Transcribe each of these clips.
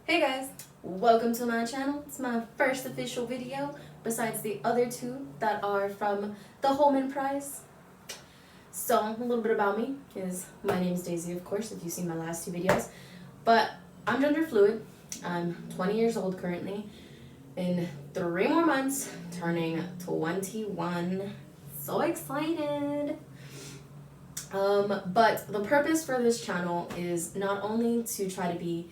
Hey guys, welcome to my channel. It's my first official video besides the other two that are from the Holman Prize. So a little bit about me is my name is Daisy, of course, if you've seen my last two videos. But I'm gender fluid. I'm 20 years old currently. In 3 more months, turning 21. So excited! But the purpose for this channel is not only to try to be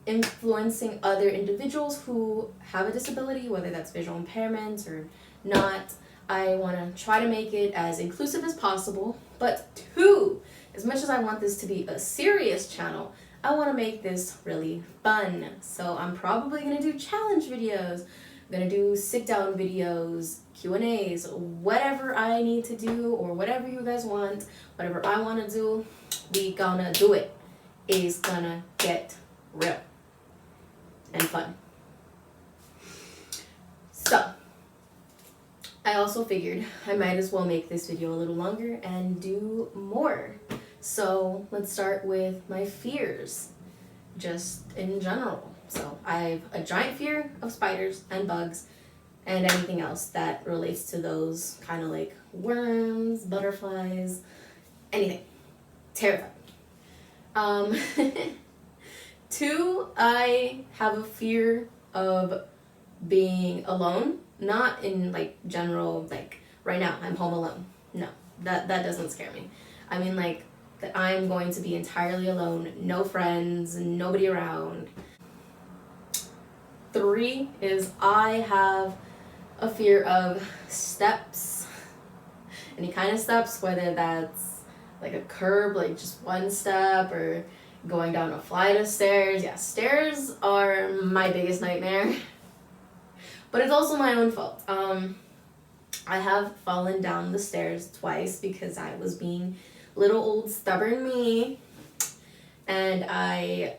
influencing other individuals who have a disability, whether that's visual impairment or not. I want to try to make it as inclusive as possible, but two, as much as I want this to be a serious channel, I want to make this really fun. So I'm probably going to do challenge videos, I'm going to do sit down videos, Q&As, whatever I need to do or whatever you guys want, whatever I want to do, we gonna do it. It's gonna get real and fun. So, I also figured I might as well make this video a little longer and do more. So, let's start with my fears, just in general. So, I have a giant fear of spiders and bugs and anything else that relates to those, kind of like worms, butterflies, anything. Terrified. 2, I have a fear of being alone, not in like general, like right now I'm home alone. No, that doesn't scare me. I mean like that I'm going to be entirely alone, no friends, nobody around. 3 is I have a fear of steps, any kind of steps, whether that's like a curb, like just one step, or going down a flight of stairs. Yeah, stairs are my biggest nightmare. But it's also my own fault. I have fallen down the stairs twice because I was being little old stubborn me. And I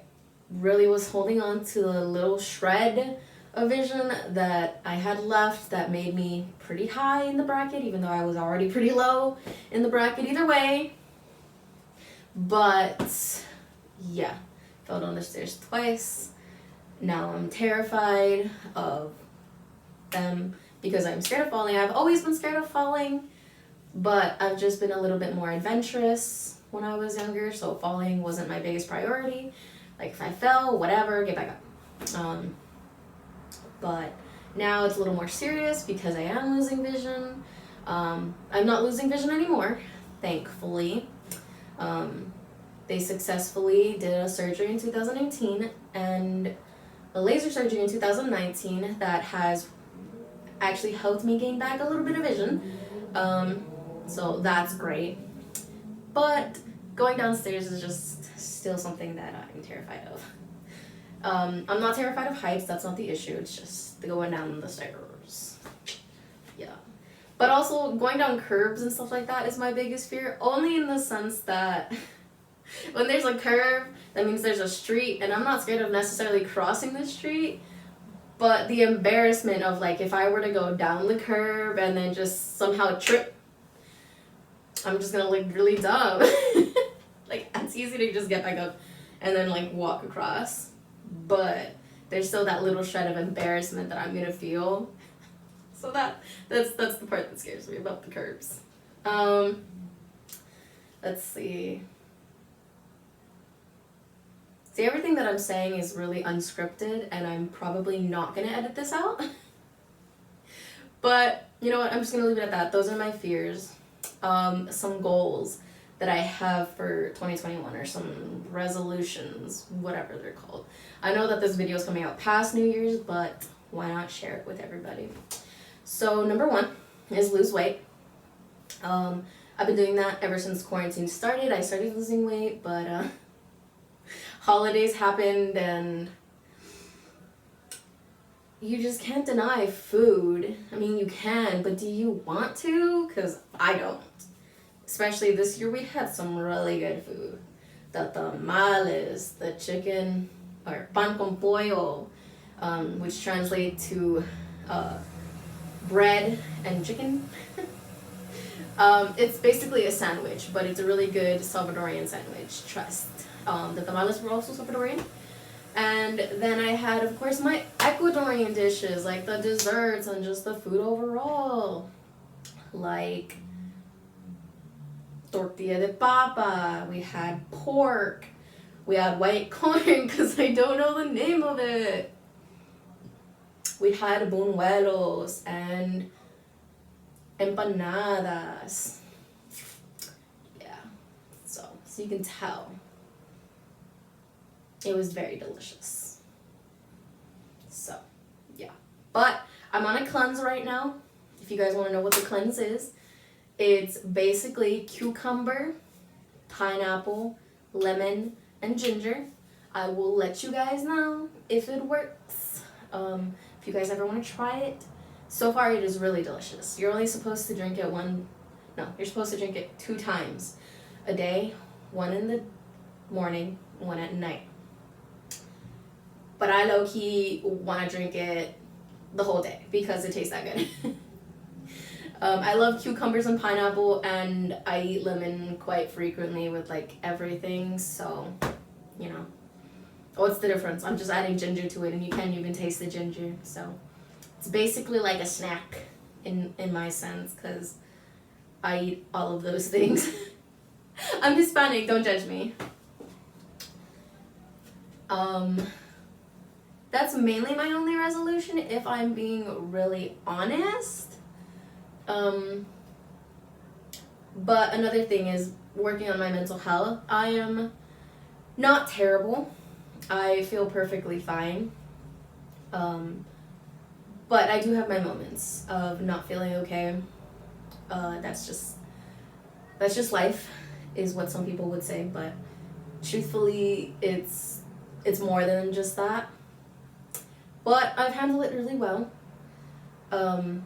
really was holding on to a little shred of vision that I had left that made me pretty high in the bracket, even though I was already pretty low in the bracket either way. But yeah, fell down the stairs twice. Now I'm terrified of them because I'm scared of falling. I've always been scared of falling, but I've just been a little bit more adventurous when I was younger, so falling wasn't my biggest priority. Like if I fell, whatever, get back up. But now it's a little more serious because I am losing vision. I'm not losing vision anymore, thankfully. They successfully did a surgery in 2018 and a laser surgery in 2019 that has actually helped me gain back a little bit of vision. So that's great. But going downstairs is just still something that I'm terrified of. I'm not terrified of heights, that's not the issue, it's just the going down the stairs. Yeah. But also going down curbs and stuff like that is my biggest fear, only in the sense that when there's a curve, that means there's a street, and I'm not scared of necessarily crossing the street, but the embarrassment of like if I were to go down the curb and then just somehow trip, I'm just gonna look really dumb. Like it's easy to just get back up and then like walk across, but there's still that little shred of embarrassment that I'm gonna feel. So that's the part that scares me about the curbs. Let's see. See, everything that I'm saying is really unscripted, and I'm probably not going to edit this out. But, you know what, I'm just going to leave it at that. Those are my fears. Some goals that I have for 2021, or some resolutions, whatever they're called. I know that this video is coming out past New Year's, but why not share it with everybody? So, number 1 is lose weight. I've been doing that ever since quarantine started. I started losing weight, but holidays happened and you just can't deny food. I mean, you can, but do you want to? Because I don't. Especially this year, we had some really good food. The tamales, the chicken, or pan con pollo, which translate to bread and chicken. It's basically a sandwich, but it's a really good Salvadorian sandwich, trust. The tamales were also Salvadorian. And then I had, of course, my Ecuadorian dishes, like the desserts and just the food overall. Like tortilla de papa, we had pork, we had white corn because I don't know the name of it. We had buñuelos and empanadas. Yeah, so you can tell it was very delicious. So yeah, but I'm on a cleanse right now. If you guys want to know what the cleanse is, it's basically cucumber, pineapple, lemon, and ginger. I will let you guys know if it works. If you guys ever want to try it. So far it is really delicious. You're only supposed to drink it you're supposed to drink it 2 times a day, one in the morning, one at night. But I low-key want to drink it the whole day because it tastes that good. I love cucumbers and pineapple, and I eat lemon quite frequently with like everything, so you know. What's the difference? I'm just adding ginger to it, and you can't even taste the ginger, so it's basically like a snack in my sense, because I eat all of those things. I'm Hispanic, don't judge me. That's mainly my only resolution, if I'm being really honest. But another thing is working on my mental health. I am not terrible. I feel perfectly fine. But I do have my moments of not feeling okay. That's just life, is what some people would say, but truthfully it's more than just that. But I've handled it really well. I'm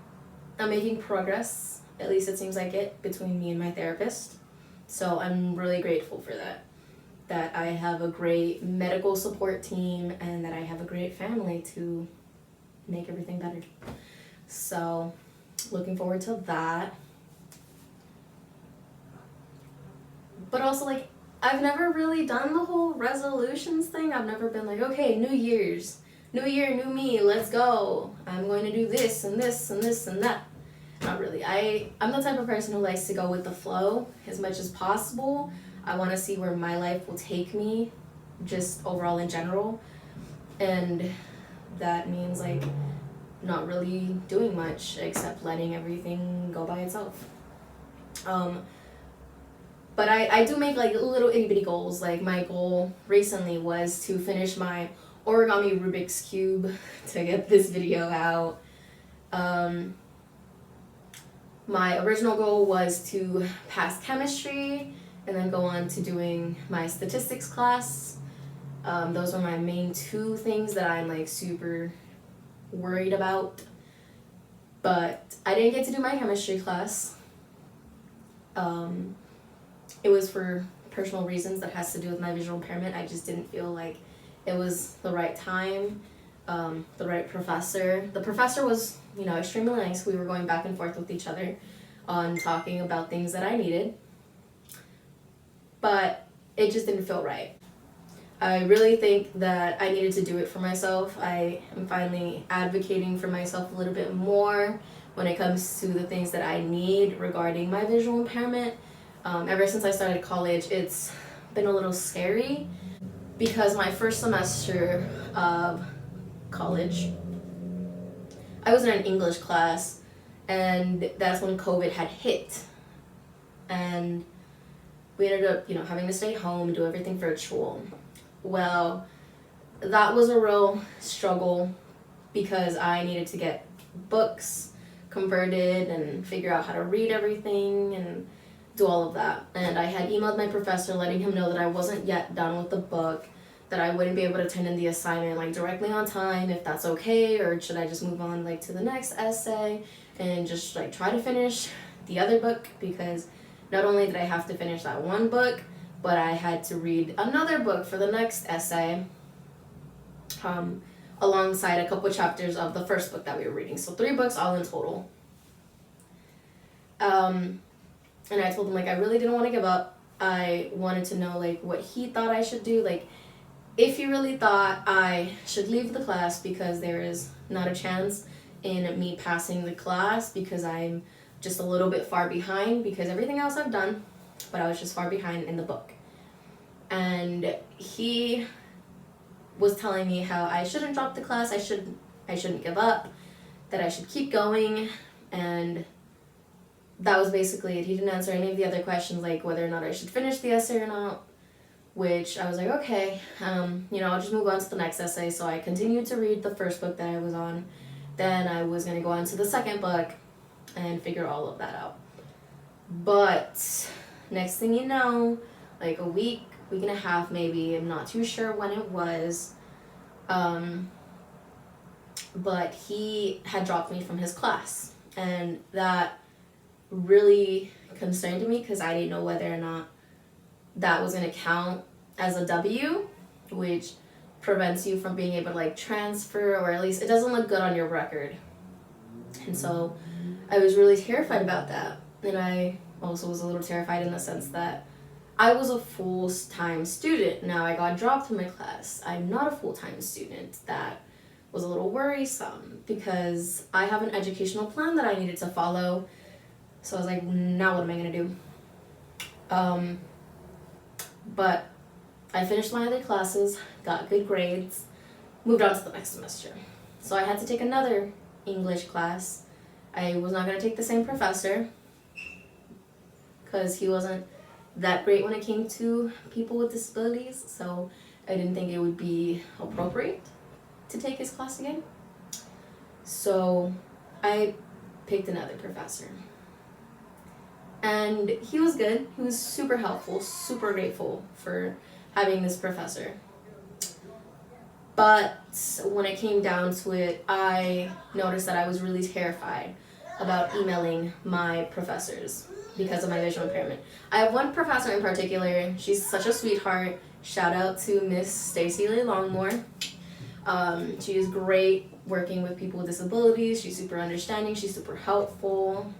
making progress, at least it seems like it, between me and my therapist. So I'm really grateful for that I have a great medical support team and that I have a great family to make everything better. So looking forward to that. But also, like, I've never really done the whole resolutions thing. I've never been like, okay, New Year's, New Year, new me, let's go. I'm going to do this and this and this and that. Not really. I'm the type of person who likes to go with the flow as much as possible. I want to see where my life will take me, just overall in general. And that means, like, not really doing much except letting everything go by itself. But I do make, like, little itty bitty goals. Like, my goal recently was to finish my origami Rubik's Cube to get this video out. My original goal was to pass chemistry and then go on to doing my statistics class. Those are my main 2 things that I'm, like, super worried about. But I didn't get to do my chemistry class. It was for personal reasons that has to do with my visual impairment. I just didn't feel like it was the right time, the right professor. The professor was, extremely nice. We were going back and forth with each other on talking about things that I needed. But it just didn't feel right. I really think that I needed to do it for myself. I am finally advocating for myself a little bit more when it comes to the things that I need regarding my visual impairment. Ever since I started college, it's been a little scary because my first semester of college, I was in an English class, and that's when COVID had hit. And we ended up, having to stay home and do everything virtual. Well, that was a real struggle because I needed to get books converted and figure out how to read everything and do all of that. And I had emailed my professor letting him know that I wasn't yet done with the book, that I wouldn't be able to turn in the assignment, like, directly on time, if that's okay, or should I just move on, like, to the next essay and just, like, try to finish the other book, because not only did I have to finish that one book, but I had to read another book for the next essay, alongside a couple chapters of the first book that we were reading. So 3 books all in total. And I told him, like, I really didn't want to give up. I wanted to know, like, what he thought I should do. Like, if you really thought I should leave the class because there is not a chance in me passing the class because I'm just a little bit far behind because everything else I've done, but I was just far behind in the book. And he was telling me how I shouldn't drop the class, I shouldn't give up, that I should keep going, and that was basically it. He didn't answer any of the other questions, like whether or not I should finish the essay or not, which I was like, okay, I'll just move on to the next essay. So I continued to read the first book that I was on. Then I was going to go on to the second book and figure all of that out. But next thing you know, like a week and a half maybe, I'm not too sure when it was, but he had dropped me from his class. And that really concerned me because I didn't know whether or not that was going to count as a W, which prevents you from being able to like transfer, or at least it doesn't look good on your record. And so I was really terrified about that. And I also was a little terrified in the sense that I was a full-time student. Now I got dropped from my class. I'm not a full-time student. That was a little worrisome because I have an educational plan that I needed to follow. So I was like, now what am I going to do? But I finished my other classes, got good grades, moved on to the next semester. So I had to take another English class. I was not going to take the same professor because he wasn't that great when it came to people with disabilities, so I didn't think it would be appropriate to take his class again. So I picked another professor. And he was good. He was super helpful, super grateful for having this professor. But when it came down to it, I noticed that I was really terrified about emailing my professors because of my visual impairment. I have one professor in particular. She's such a sweetheart. Shout out to Miss Stacy Lee Longmore. She is great working with people with disabilities. She's super understanding. She's super helpful.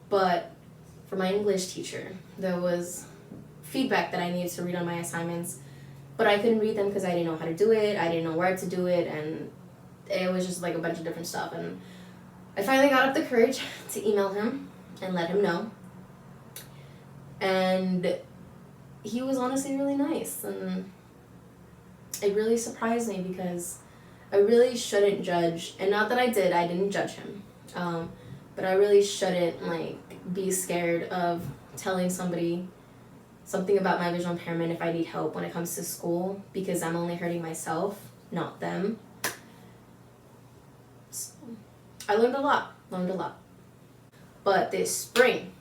But for my English teacher, there was feedback that I needed to read on my assignments, but I couldn't read them because I didn't know how to do it. I didn't know where to do it, and it was just like a bunch of different stuff. And I finally got up the courage to email him and let him know. And he was honestly really nice, and it really surprised me because I really shouldn't judge, and not that I didn't judge him, but I really shouldn't be scared of telling somebody something about my visual impairment if I need help when it comes to school, because I'm only hurting myself, not them. So, I learned a lot. But this spring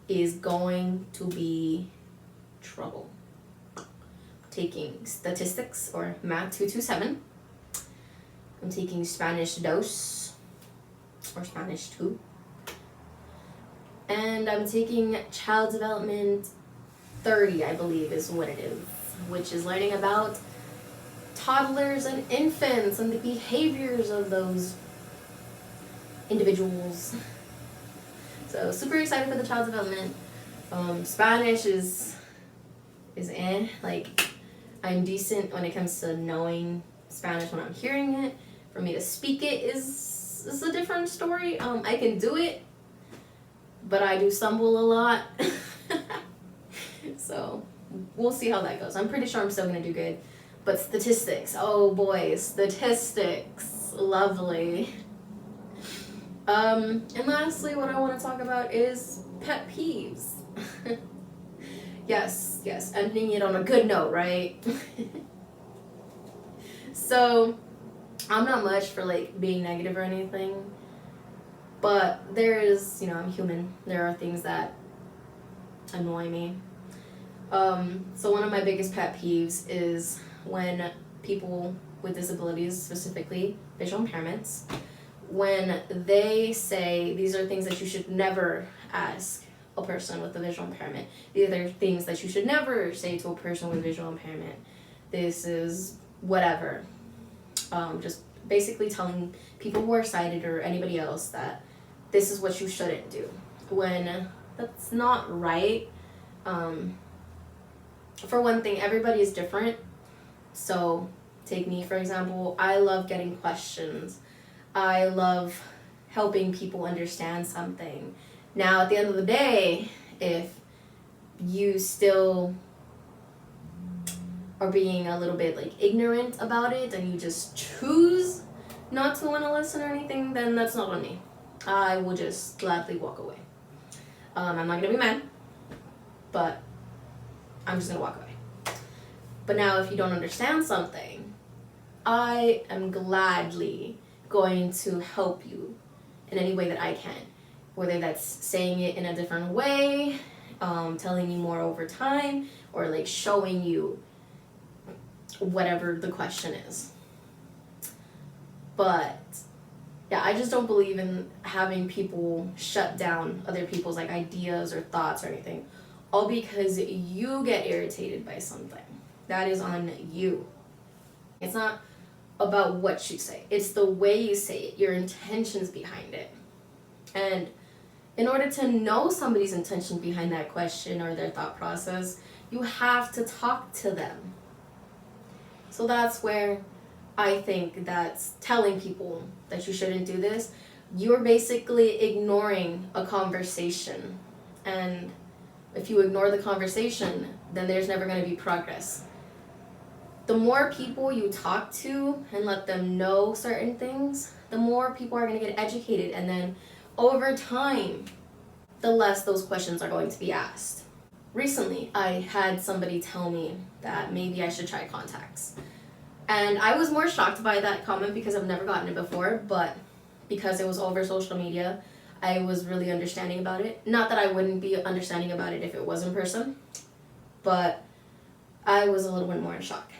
is going to be trouble. Taking statistics or math 227. I'm taking Spanish 2 or Spanish 2. And I'm taking child development 30, I believe is what it is, which is learning about toddlers and infants and the behaviors of those individuals. So super excited for the child development. Spanish is I'm decent when it comes to knowing Spanish when I'm hearing it. For me to speak it is a different story. I can do it, but I do stumble a lot. So we'll see how that goes. I'm pretty sure I'm still gonna do good. But statistics, oh boy, statistics, lovely. And lastly, what I want to talk about is pet peeves. Yes, ending it on a good note, right? So, I'm not much for being negative or anything, but there is, I'm human. There are things that annoy me. So one of my biggest pet peeves is when people with disabilities, specifically visual impairments, when they say these are things that you should never ask a person with a visual impairment. These are things that you should never say to a person with visual impairment. This is whatever. Just basically telling people who are sighted or anybody else that this is what you shouldn't do, when that's not right. For one thing, everybody is different. So take me for example, I love getting questions. I love helping people understand something. Now at the end of the day, if you still are being a little bit like ignorant about it and you just choose not to want to listen or anything, then that's not on me. I will just gladly walk away. I'm not gonna be mad, but I'm just gonna walk away. But now if you don't understand something, I am gladly going to help you in any way that I can, whether that's saying it in a different way, telling you more over time, or like showing you whatever the question is. But yeah, I just don't believe in having people shut down other people's like ideas or thoughts or anything, all because you get irritated by something. That is on you. It's not about what you say, it's the way you say it, your intentions behind it. And in order to know somebody's intention behind that question or their thought process, you have to talk to them. So that's where I think that's telling people that you shouldn't do this. You're basically ignoring a conversation. And if you ignore the conversation, then there's never going to be progress. The more people you talk to and let them know certain things, the more people are going to get educated. And then over time, the less those questions are going to be asked. Recently, I had somebody tell me that maybe I should try contacts. And I was more shocked by that comment because I've never gotten it before, but because it was over social media, I was really understanding about it. Not that I wouldn't be understanding about it if it was in person, but I was a little bit more in shock.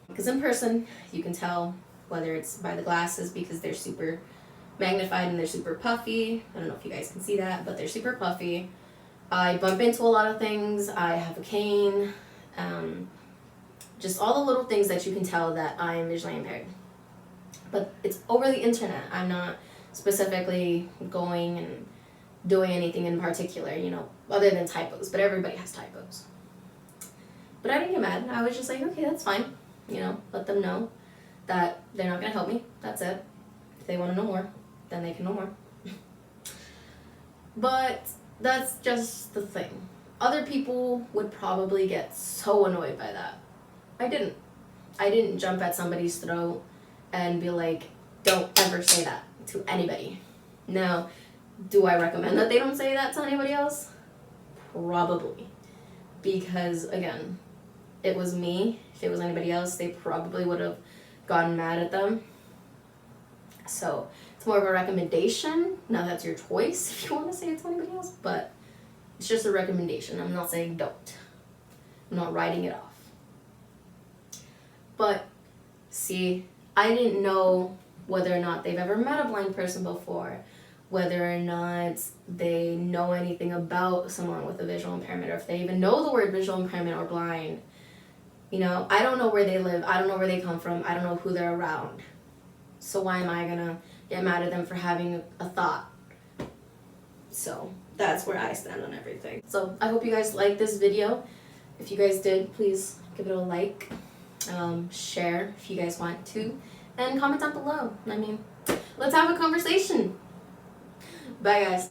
Because in person, you can tell whether it's by the glasses because they're super magnified and they're super puffy. I don't know if you guys can see that, but they're super puffy. I bump into a lot of things. I have a cane. Just all the little things that you can tell that I am visually impaired. But it's over the internet. I'm not specifically going and doing anything in particular, other than typos. But everybody has typos. But I didn't get mad. I was just like, okay, that's fine. Let them know that they're not going to help me. That's it. If they want to know more, then they can know more. But that's just the thing. Other people would probably get so annoyed by that. I didn't jump at somebody's throat and be like, don't ever say that to anybody. Now, do I recommend that they don't say that to anybody else? Probably. Because, again, it was me. If it was anybody else, they probably would have gotten mad at them. So, it's more of a recommendation. Now, that's your choice if you want to say it to anybody else, but it's just a recommendation. I'm not saying don't. I'm not writing it off. But, see, I didn't know whether or not they've ever met a blind person before, whether or not they know anything about someone with a visual impairment, or if they even know the word visual impairment or blind. I don't know where they live. I don't know where they come from. I don't know who they're around. So why am I gonna get mad at them for having a thought? So that's where I stand on everything. So I hope you guys liked this video. If you guys did, please give it a like. Share if you guys want to, and comment down below. Let's have a conversation. Bye guys.